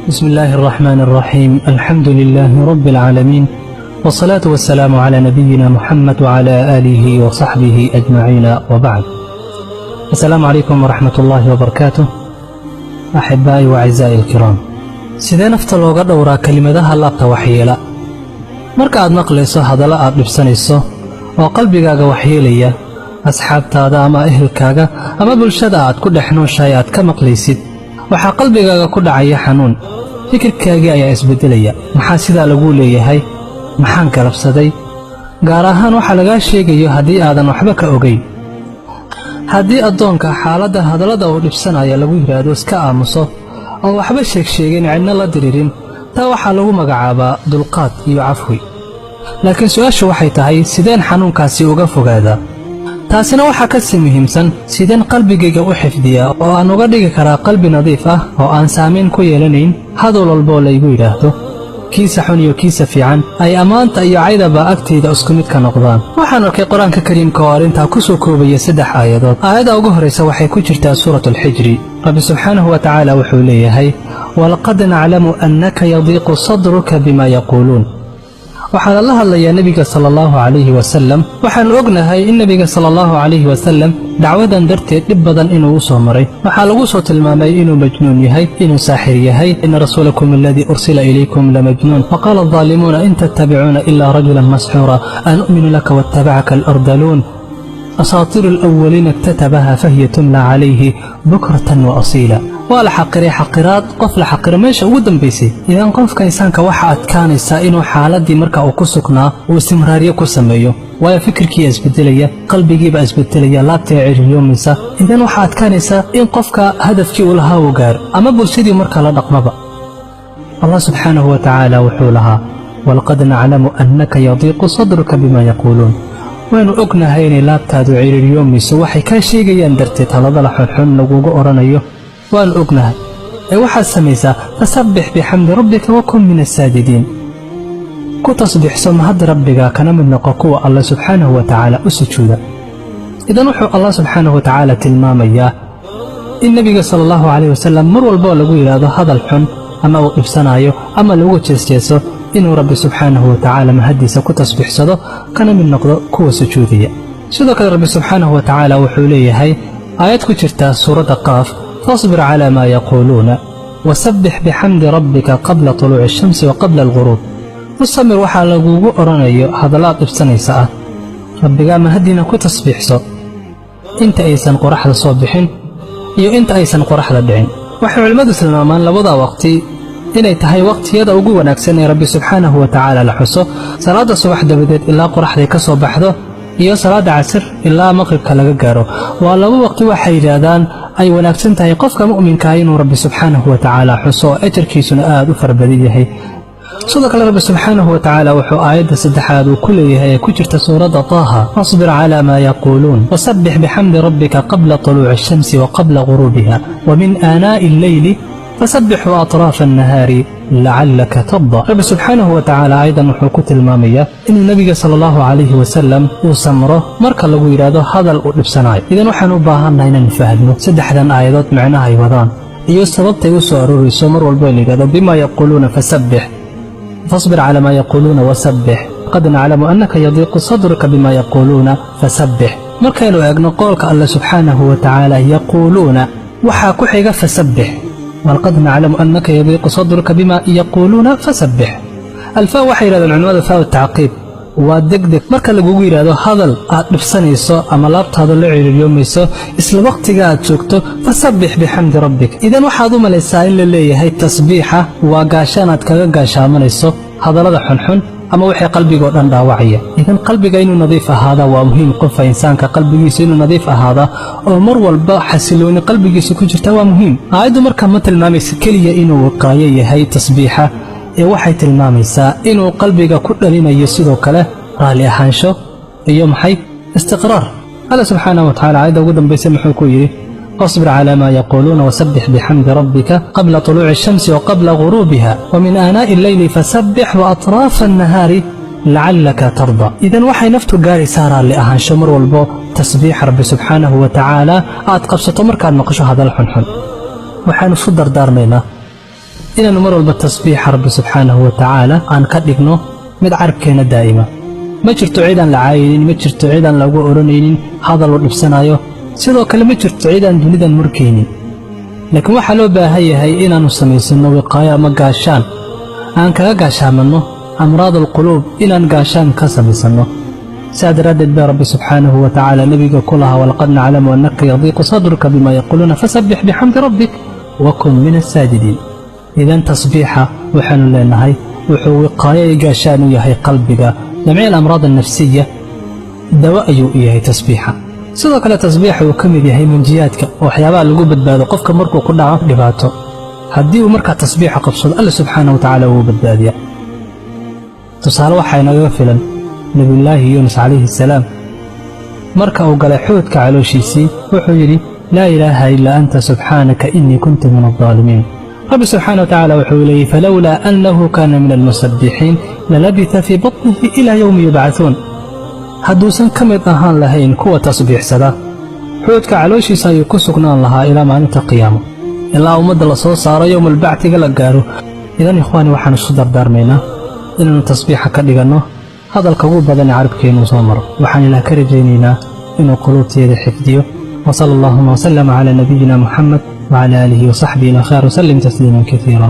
بسم الله الرحمن الرحيم. الحمد لله رب العالمين، والصلاة والسلام على نبينا محمد وعلى آله وصحبه أجمعين، وبعد. السلام عليكم ورحمة الله وبركاته. أحبائي وأعزائي الكرام، sidee nafta looga dhowraa kelimadaha laabta waxyeela marka aad maqlayso hadallo aad dhibsanayso oo qalbigaaga waxyeelaya asxaabtaada ama ehelkaaga ama bulshada aad ku dhex nooshahay aad ka maqlaysid waxaa qalbigaaga ku dhacaya xanuun. fikirkaagii ayaa isbedelaya. maxaa sidaa lagu leeyahay? maxaan galabsaday? gaar ahaan waxaa lagaa sheegayo haddii aadan waxba ka ogayn. haddii addoonka xaaladda hadallada uu dhibsanaya lagu yidhaahdo iska aamuso oo waxba sheegin cidna la diriirin, taa waxaa lagu magacaabaa dulqaad iyo cafwi. laakiin su'aashu waxay tahay, sideen xanuunkaasi uga fogaadaa? taasina waxaa ka sii muhiimsan, sideen qalbigayga u xifdiyaa oo aan uga dhigi karaa qalbi nadiif ah oo aan saamayn ku yeelanayn hadal walboo laygu yidhaahdo, kiisa xun iyo kiisa fiican ay ammaanta iyo caydaba agtayda isku mid ka noqdaan. waxaan arkay qur-aanka kariimka oo arrintaa ku soo koobaya 3 aayadood. aayadda ugu horraysa waxay ku jirtaa suuratu alxijri. rabbi subxaanahu wa tacaala wuxuu leeyahay, walaqad naclamu annaka yadiiqu sadruka bima yaquuluun. waxaa la hadlayaa nebiga sala allahu calayhi wasalam. waxaannu ognahay in nebiga sala allahu calayhi wasalam dacwadan darteed dhib badan inuu u soo maray. waxaa lagu soo tilmaamay inuu majnuun yahay, inuu saaxir yahay. ina rasuulakum aladii ursila ilaykum lamajnuun faqaala aldaalimuuna in tattabicuuna ilaa rajulan masxuura anu'minu laka waattabacaka alardaluun asaatiiru alawaliina iktatabaha fahiya tumla calayhi bukratan wa asiila. waa la xaqiray xaqiraad qof la xaqiro meesha ugu dambaysay. idan qofka insaanka waxaa adkaanaysaa inuu xaaladdii marka uu ku sugnaa uu istimraaryo ku sameeyo, waayo fikirkiiyaa isbedelaya, qalbigiibaa isbedelaya, laabtaa ciriyoomaysa. idan waxaa adkaanaysaa in qofka hadafkii uu lahaa uu gaaro ama bulshadii marka la dhaqmaba. allah subxaanahu wa tacaala wuxuu lahaa, walaqad naclamu annaka yadiiqu sadruka bima yaquuluun. waynu ognahay inay laabtaadu ciriyoomayso waxay kaa sheegayaan darteed hadallada xunxun lagugu odhanayo. waanu ognahay ee waxaad samaysaa, fasabbix bixamdi rabbika wakun min asaajidiin. ku tasbiixso mahadda rabbiga kana mid noqo kuwa allah subxaanahu wa tacaala u sujuuda. idan wuxuu allah subxaanahu wa tacaala tilmaamayaa in nebiga sala allahu calayh wasalam mar walboo lagu yidhaahdo hadal xun ama uu dhibsanaayo ama lagu jeesjeeso inuu rabbi subxaanahu wa tacaala mahaddiisa ku tasbiixsado kana mid noqdo kuwa sujuudaya. sidoo kale rabbi subxaanahu wa tacaala wuxuu leeyahay aayad ku jirta suuradda qaaf, فاصبر على ما يقولون وسبح بحمد ربك قبل طلوع الشمس وقبل الغروب. والصبر waxaa lagugu oranayo hadalaad dhibsanaysa ah, rabbiga mahadina ku tasbiixso inta aysan qoraxda soo bixin iyo inta aysan qoraxda dhicin. waxay culimadu tilmaamaan labada waqti inay tahay waqtiyada ugu wanaagsan ee rabbi subxaanahu wa tacaala la xuso, salaada subax dabadeed ilaa qoraxday ka soo baxdo iyo salaada casir ilaa maqribka laga gaaro. waa laba waqti waxay yidhaahdaan ay wanaagsan tahay qofka mu'minkaa inuu rabbi subxaanahu wa tacaala xuso oo ajarkiisuna aad u farabadan yahay. sidoo kale rabbi subxaanahu wa tacaala wuxuu aayadda 3aad uu ku leeyahay ee ku jirta suuradda taaha, fasbir calaa maa yaquuluun wasabbix bixamdi rabbika qabla طuluuci الshamsi waqabla guruubiha wamin aanaa'i alleyli fasabbix waaطraafa annahaari lacallaka tarda. rabbi subxaanahu wa tacaala aydan wuxuu ku tilmaamayaa inuu nebiga sala allahu calayhi wasalam uu samro marka lagu yidhaahdo hadal uu dhibsanaayo. idan waxaan u baahannahay inaan fahno 3dan aayadood micnaha ay wadaan iyo sababtay u soo aroorayso mar walbo la yidhahdo bima yaquuluuna fasabbix, fasbir calaa maa yaquuluuna wasabbix, qad naclamu annaka yadiiqu sadruka bima yaquuluuna fasabbix. markaynu eegno qowlka alle subxaanahu wa tacaala yaquuluuna waxaa ku xiga fasabbix. walqad naclamu annaka yadiiqu sadruka bima yaquuluuna fasabbix. alfaa waxay yidhahdeen culimmada faa tacqiib, waa degdeg marka lagugu yidhaahdo hadal aad dhibsanayso ama laabtaadu la ciriyoomayso isla waqtiga aad joogto fasabbix bixamdi rabbik. idan waxaad u malaysaa in la leeyahay tasbiixa waa gaashaanaad kaga gaashaamanayso hadallada xunxun ama wixii qalbigoo dhan dhaawacaya. idan qalbiga inuu nadiif ahaadaa waa muhiim. qofka insaanka qalbigiisa inuu nadiif ahaadaa oo mar walba xasilooni qalbigiisa ku jirta waa muhiim. aayaddu marka ma tilmaamaysa keliya inuu wiqaayo yahay tasbiixa, ee waxay tilmaamaysaa inuu qalbiga ku dhalinayo sidoo kale raalli ahaansho iyo maxay istiqraar. alla subxaanahu wa tacaala aayadda ugu dambaysa muxuu ku yidhi, fasbir calaa maa yaquuluuna wasabbix bixamdi rabbika qabla طuluuci الshamsi waqabla guruubiha wamin aanaa'i alleyli fasabbix waaطraafa annahaari lacallaka tarda. idan waxay naftu gaaraysaa raalli ahaansho mar walbo tasbiixa rabbi subxaanahu wa tacaala aad qabsato markaad maqasho hadal xunxun. waxaanu isu dardaarmaynaa إننا نمر بالتصبيح رب سبحانه وتعالى عن كدقنا مد عربكينا دائما ما جرت عيدا لعاينين ما جرت عيدا لغو أورنين هذا الوقت بسنايو سيدو كلمة جرت عيدا دونيدا مركينين لكن waxa loo baahan yahay inaanu samaysano wiqaaya ma gaashaan aan kaga gaashaamano amraad alqulub inaan gaashaan ka samaysano saadaradeed baa rabbi subhanahu wa ta'ala nabiga kulaha walqad na'lamu annaka yadhiqu sadruka bima yaquluna fasabbih bihamdi rabbik wa kun min as-sajidin idan tasbiiha waxaanu leenahay wuxuu wiqaaya gaashaan u yahay qalbiga jamii al-amraad an-nafsiyya dawa ayuu yahay tasbiiha sidoo kale tasbiixa uu kamid yahay munjiyaadka oo waxyaabaha lagu badbaado qofka markuu ku dhaco dhibaato haddii uu markaa tasbiixa qabsado Allah subhanahu wa ta'ala wuu badbaadiya tusaale waxa inaga filan nabiyullaahi Yunus alayhi salaam marka uu galay xoodka calooshiisii wuxuu yiri laa ilaaha illa anta subhanaka inni kuntu min adh-dhalimin rabbi subhanahu wa ta'ala wuxuu leeyahay falawla annahu kana min al-musabbihin lalabitha fi batnihi ila yawmi yub'athun hadduusan ka mid ahaan lahayn kuwa tasbiixsada xoodka calooshiisa ayuu ku sugnaan lahaa ilaa maalinta qiyaamo ilaa ummadda la soo saaro yowmal bactiga la gaaro idan ikhwaani waxaan isku dardaarmaynaa inaanu tasbiixa ka dhiganno hadalka ugu badan ee carabkeenu soo maro waxaan ilaah ka rajaynaynaa inuu quluubteeda xifdiyo وصلى الله وسلم على نبينا محمد وعلى آله وصحبه الأخيار وسلم تسليما كثيرا